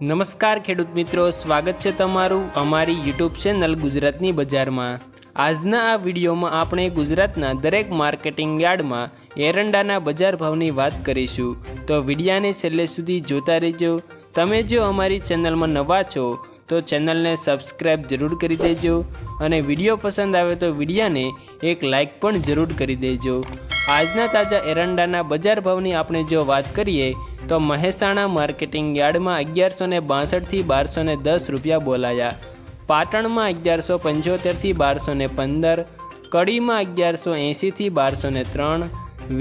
નમસ્કાર ખેડૂત મિત્રો, સ્વાગત છે તમારું અમારી યુટ્યુબ ચેનલ ગુજરાતની બજારમાં। આજના આ વિડીયોમાં આપણે ગુજરાતના દરેક માર્કેટિંગ યાર્ડમાં એરંડાના બજાર ભાવની વાત કરીશું, તો વિડીયાને છેલ્લે સુધી જોતા રહેજો। તમે જો અમારી ચેનલમાં નવા છો તો ચેનલને સબસ્ક્રાઈબ જરૂર કરી દેજો અને વિડીયો પસંદ આવે તો વિડીયાને એક લાઇક પણ જરૂર કરી દેજો। આજના તાજા એરંડાના બજાર ભાવની આપણે જો વાત કરીએ તો મહેસાણા માર્કેટિંગ યાર્ડમાં 1162 થી 1210 રૂપિયા બોલાયા, પાટણમાં 1175 થી 1215, કડીમાં 1180 થી 1203,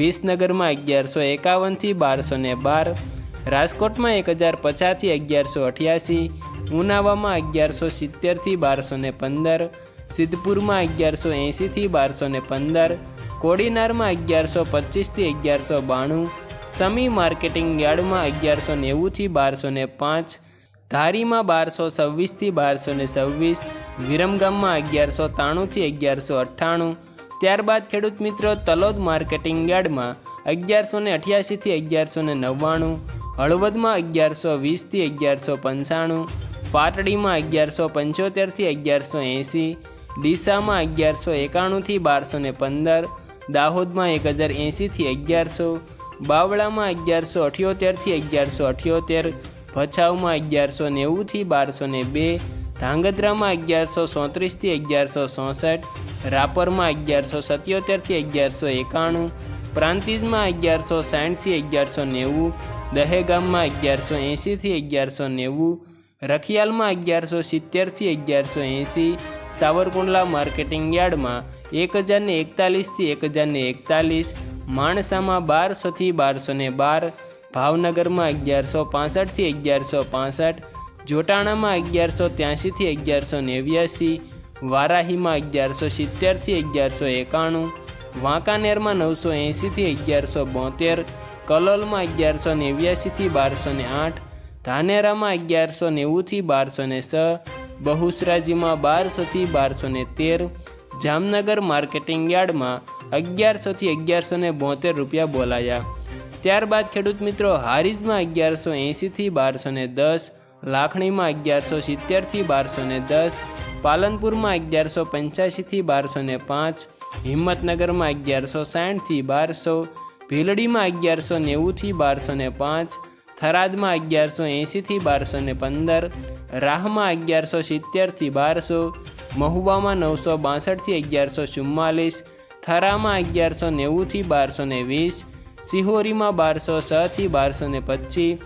વિસનગરમાં 1151 થી 1212, રાજકોટમાં 1050 થી 1188, ઉનાવામાં 1170 થી 1215, સિદ્ધપુરમાં 1180 થી 1215, કોડીનારમાં 1125 થી 1192, સમી માર્કેટિંગ યાર્ડમાં 1190 થી 1205, ધારીમાં 1226 થી 1226, વિરમગામમાં 1193 થી 1198। ત્યારબાદ ખેડૂત મિત્રો તલોદ માર્કેટિંગ યાર્ડમાં 1188 થી 1199, હળવદમાં 1120 થી 1195, પાટડીમાં 1175 થી 1180, ડીસામાં 1191 થી 1215, દાહોદમાં 1080 થી 1100, બાવળામાં 1178 થી 1178, ભચાઉમાં 1190 થી 1202, ધાંગધ્રામાં 1137 થી 1167, રાપરમાં 1177 થી 1191, પ્રાંતિજમાં 1160 થી 1190, દહેગામમાં 1180 થી 1190, રખિયાલમાં 1170 થી 1180, સાવરકુંડલા માર્કેટિંગ યાર્ડમાં 1041 થી 1041, માણસામાં 1200 થી 1212, ભાવનગરમાં 1165 થી 1165, જોટાણામાં 1183 થી 1189, વારાહીમાં 1170 થી 1191, વાંકાનેરમાં 980 થી 1172, કલોલમાં 1189 થી 1208, ધાનેરામાં 1190 થી 1206, બહુસરાજીમાં 1200 થી 1213, જામનગર માર્કેટિંગ યાર્ડમાં 1100 થી 1172 રૂપિયા બોલાયા। ત્યારબાદ ખેડૂત મિત્રો હારીજમાં 1180 થી 1210, લાખણીમાં 1170 થી 1210, પાલનપુરમાં 1185 થી 1205, હિંમતનગરમાં 1160 થી 1200, ભીલડીમાં 1190 થી 1205, થરાદમાં 1180 થી 1215, રાહમાં 1170 થી 1200, મહુવામાં 962 થી 1144, થરામાં 1190 થી 1220, સિહોરીમાં 1206 થી 1225,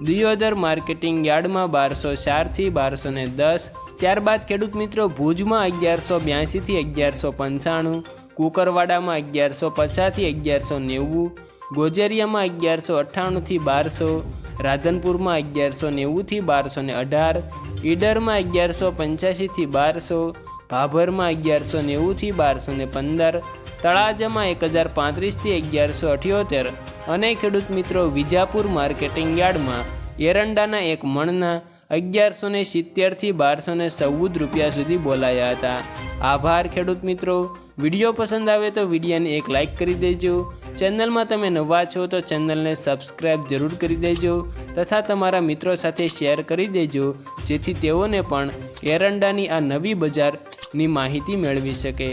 દિયોદર માર્કેટિંગ યાર્ડમાં 1204 થી 1210। ત્યારબાદ ખેડૂત મિત્રો ભુજમાં 1182 થી 1195, કુકરવાડામાં 1150 થી 1190, ગોજરિયામાં 1198 થી 1200, રાધનપુરમાં 1190 થી 1218, ઈડરમાં 1185 થી 1200, ભાભરમાં 1190 થી 1215, તળાજામાં 1035 થી 1178 અને ખેડૂત મિત્રો વિજાપુર માર્કેટિંગ યાર્ડમાં એરંડાના એક મણના 1170 થી 1214 રૂપિયા સુધી બોલાયા હતા। આભાર ખેડૂત મિત્રો, વિડીયો પસંદ આવે તો વિડીયોને એક લાઇક કરી દેજો, ચેનલમાં તમે નવા છો તો ચેનલને સબસ્ક્રાઈબ જરૂર કરી દેજો તથા તમારા મિત્રો સાથે શેર કરી દેજો, જેથી તેઓને પણ એરંડાની આ નવી બજારની માહિતી મેળવી શકે।